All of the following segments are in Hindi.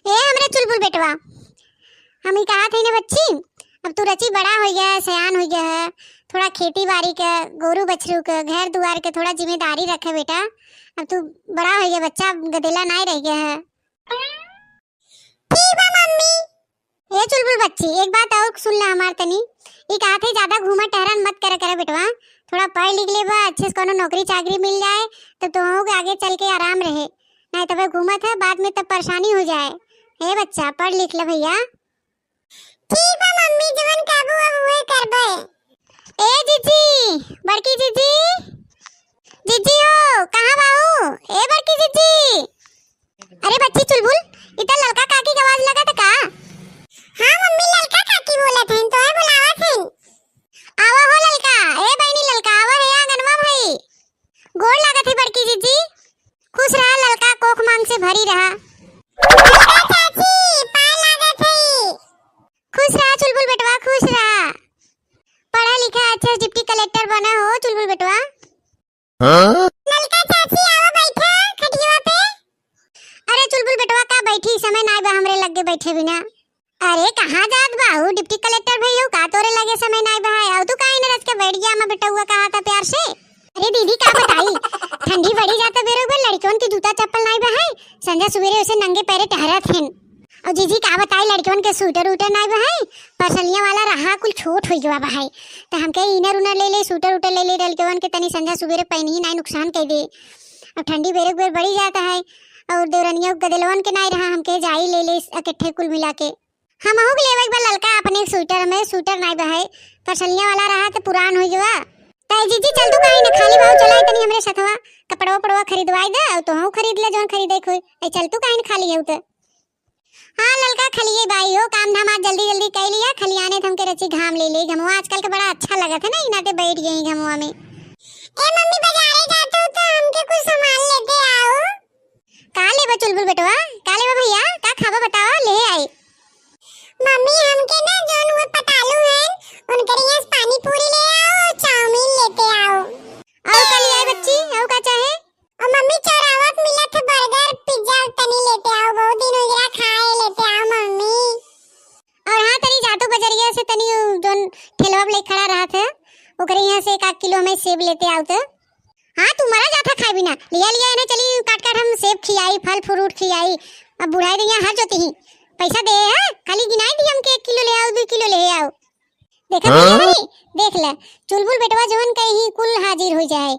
ए हमरे चुलबुल बेटवा, हम ही कहा थे ना बच्ची, अब तू रची बड़ा हो गया है, सयान हो गया है, थोड़ा खेती बाड़ी का, गोरू बछरू का, घर दुआर के थोड़ा जिम्मेदारी रखे बेटा। अब तू बड़ा हो गया बच्चा, गदेला नहीं रह गया है। ठीक है मम्मी। ए चुलबुल बच्ची, एक बात और सुन ले हमार तनी। ये कहा थे ज्यादा घूमा टहरन मत करे बेटवा, थोड़ा पढ़ लिख ले बा, अच्छे से कोनो नौकरी चाकरी मिल जाए तो तुम आगे चल के आराम रहे, नहीं तो फिर घूमत है बाद में तब परेशानी हो जाए। हे बच्चा पढ़ लिख ले भैया। ठीक है मम्मी, जवन काबू अब वही करबे। ए जीजी, बड़की जीजी, जीजी हो कहां बाहू? ए बड़की जीजी। अरे बच्ची चुलबुल, इतना लड़का काकी की आवाज लगा था का? हां मम्मी, लड़का काकी बोलत हैं, तो है बुलावत हैं। आवा हो लड़का, ए बहनी लड़का आवा है आंगनवा भाई। गोड़ लागत है बड़की जीजी, खुश रहा लड़का, कोख मांग से भरी रहा। चाची पाए लागत है। खुश रहा चुलबुल बेटवा, खुश रहा, पढ़ा लिखा अच्छा डिप्टी कलेक्टर बना हो चुलबुल बेटवा। लड़का चाची आवा बैठा खटिया पे। अरे चुलबुल बेटवा का बैठी, समय ना बा हमरे लगे बैठे बिना। अरे कहां जात बाहू, डिप्टी कलेक्टर भई हो का तोरे लगे समय ना बा है? तू काहे न रच के बैठ गया, मैं बेटा हुआ कहा था प्यार से। अरे दीदी का बताई, ठंडी बढ़ी जाता बेरोबर, लड़कियों की जूता चप्पल नहीं बहाई, संध्या सवेरे उसे नंगे पैरे टहरत हैं। और जीजी का बताई, लड़कियों के सूटर उटर नहीं बहाई, परसलियां वाला रहा कुल छोट हो गया बहाई, तो हमके इनर उनर ले ले, सूटर उटर ले ले, लड़कियों के तनी संध्या सवेरे पहनी ही नहीं नुकसान कर दे। अब ठंडी बेरोबर बढ़ी जाता है, और देवरनियों गदलवन के नहीं रहा, हमके जाई ले ले इकट्ठे कुल मिला के। हम हो लेवे एक बार लड़का अपने स्वेटर में, सूटर नहीं बहाई, परसलियां वाला रहा तो पुरान हो गया। ताई जीजी चल तू काहे न खाली बाहु चलाई तनी हमरे साथवा, कपड़वा पड़वा खरीदवाई दे, और तो हम खरीद ले जोन खरीदे कोई। ए चल तू काहे न खाली है तो। हां लड़का खलिए बाई हो, काम धाम आज जल्दी जल्दी कर लिया, खलियाने थम के रची घाम ले ले। घमवा आजकल के बड़ा अच्छा लगत है ना, इनाते बैठ गई घमवा में। ए मम्मी बाजारे जाते हो तो हमके कुछ सामान लेते आओ। का लेबा चुलबुल बेटवा, का लेबा भैया, का खाबा बताओ, ले आई। मम्मी हमके ना जोन हुए पटालू हैं उनके लिए पानी पूरी ले आओ और चाउमीन लेते आओ। और का ले आई बच्ची, और का चाहे? और मम्मी चौराहा पे मिला था बर्गर पिज्जा, तनी लेते आओ, बहुत दिन हो गया खाए, लेते आओ मम्मी। और हां तनी जातो बजरिया से तनी जोन ठेलवा पे खड़ा रहा था, ओकरे यहां से 1 किलो में सेब लेते आओ तो। हां तू मरा जाता खाए बिना, लिया लिया ना, चली काट काट हम सेब खियाई, फल फ्रूट खियाई, अब बुढ़ाई दिया हर जोती ही पैसा दे है, खाली गिनाई दी हमके 1 किलो ले आओ, 2 किलो ले आओ। देखा नहीं, देख ले चुलबुल बेटवा जोन कहीं कुल हाजिर हो जाए,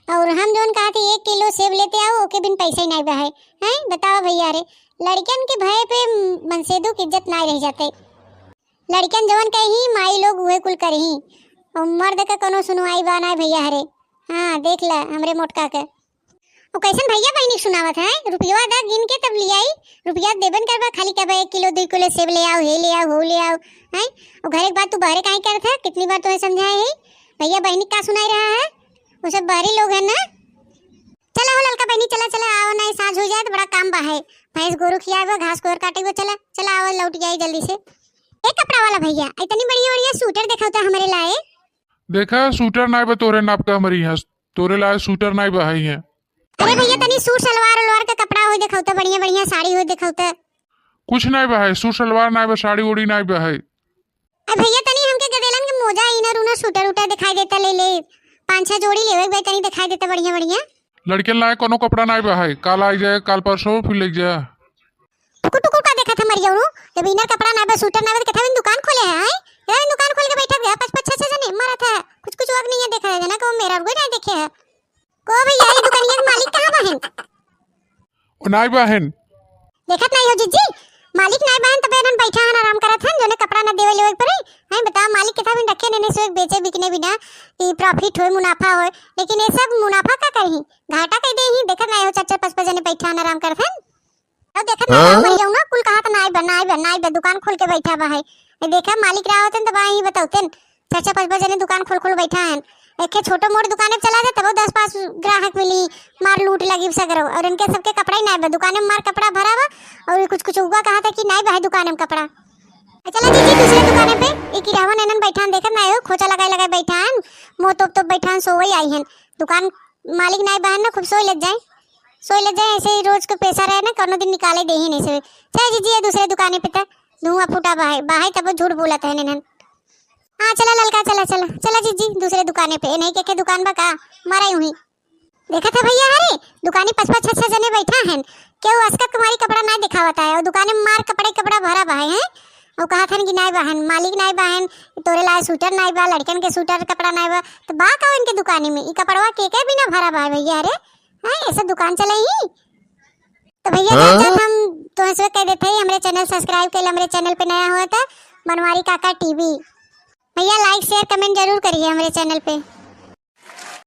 और हम जोन कहा थे 1 किलो सेब लेते आओ, ओके बिन पैसा ही नहीं बहाए हैं। बताओ भैया रे, लड़कियन के भय पे मनसेदू की इज्जत नहीं रह जाते, लड़कियन जोन कहीं माई लोग उहे कुल करही, और मर्द का कोनो सुनवाई बा नहीं भैया रे। हां देख ले हमरे मोटका के, ओ कैसन भैया बहनी सुनावत है, रुपया दा गिन के तब लियाई, रुपया देबन करबा, खाली कहबा 1 किलो 2 किलो सेब ले आओ, हे ले आओ, हो ले आओ हैं। और घर एक बात तू बाहर काहे करत है, कितनी बार तो समझाए है, भैया बहनी का सुनाई रहा है, वो सब बाहरी लोग हैं ना। चला हो लड़का बहनी, चला चला आओ, नहीं साँझ हो जाए तो बड़ा काम बा है, भैंस गोरू खियाबो, घास कोर काटेबो, चला चला आओ, लौट जाए जल्दी से। एक कपड़ा वाला भैया इतनी बढ़िया बढ़िया सूटर दिखाता हमारे लाए। देखा सूटर नहीं बा तोरे नाप का, हमारी यहाँ तोरे लाए सूटर नहीं बहाई है। अरे भैया तनी सूट सलवार उलवार का कपड़ा हो दिखाता, बढ़िया बढ़िया साड़ी हो दिखाता। कुछ नहीं बहाई, सूट सलवार नहीं बा, साड़ी उड़ी नहीं बहाई। अरे भैया तनी हमके गदेलन के मोजा इनर उनर सूटर उटर दिखाई देता, ले ले 5-6 जोड़ी लेवे भाई, तनी दिखाई देता बढ़िया बढ़िया। लड़के लाए कोनो कपड़ा नहीं बहाई, काल आ जाए, काल परसों फिर ले जा। टुकुर टुकुर का देखा था मर जाऊं, जब इनर कपड़ा ना बा सूटर ना बा, कहता है दुकान खोले है, यार दुकान खोल के बैठा गया, 5-6 जने मारा था, कुछ कुछ वक्त नहीं है देखा है ना, को मेरा कोई नहीं देखे है को भैया, ये दुकानिया के मालिक कहां बहन? ओ नहीं बहन, देखत नहीं हो जीजी, मालिक नहीं बहन तबे नन बैठा हन आराम करत हन, जोने कपड़ा ना देवे लेवे परे हैं। बताओ मालिक के था बिन रखे ने सो बेचे बिकने बिना ई प्रॉफिट होए, मुनाफा होए, लेकिन ये सब मुनाफा का करही, घाटा कह दे ही। देखत नहीं हो 4-5 जने बैठा हन आराम करत हन, अब देखत नहीं हो मर जाऊं ना, कुल कहा त नहीं बनाई दुकान खोल के बैठा बा है। देखा मालिक रहा होतन त बाही बताओतन, 4-5 जने दुकान खोल बैठा हन, एक छोटो मोट दुकान चला दे तब 10-5 ग्राहक मिली, मार लूट लगी सगरो, और इनके सबके कपड़ा ही नहीं बा, दुकान में मार कपड़ा भरा बा, और कुछ कुछ उगा कहा था कि नहीं बा दुकान में कपड़ा। चला जीजी दूसरे दुकान पे एक रावण ननन बैठान, देखत नहीं हो खोचा लगाए बैठान, मोह तोप बैठान, सोवई आई हन, दुकान मालिक नहीं बहन ना खूब सोई लग जाए। सोई ले जाए ऐसे ही रोज को पैसा रहे ना कोनो दिन निकाले दे ही नहीं से चल जीजी ये दूसरे दुकाने पे था धुआं फूटा बाहे बाहे तब झूठ बोलत है नन हां चला ललका चला चला चला जीजी दूसरे दुकाने पे नहीं के दुकान बा का मारा यूं ही देखा था भैया अरे दुकानी 5-5 6 जने बैठा हैं केहू अस्का कुमारी कपड़ा ना दिखावता है और दुकाने में मार कपड़ा भरा बाहे हैं और कहा था कि नाई बहन मालिक नाई बहन तोरे लाए स्वेटर नाई बा लड़कन के स्वेटर कपड़ा नाई बा तो बा का इनके दुकानी में ई कपड़वा के बिना भरा बा भैया अरे हां ऐसा दुकान चले ही तो भैया जब हम तो ऐसे कह देते हैं हमरे चैनल सब्सक्राइब कर हमरे चैनल पे नया हुआ था बनवारी काका टीवी भैया लाइक शेयर कमेंट जरूर करिए हमारे चैनल पे।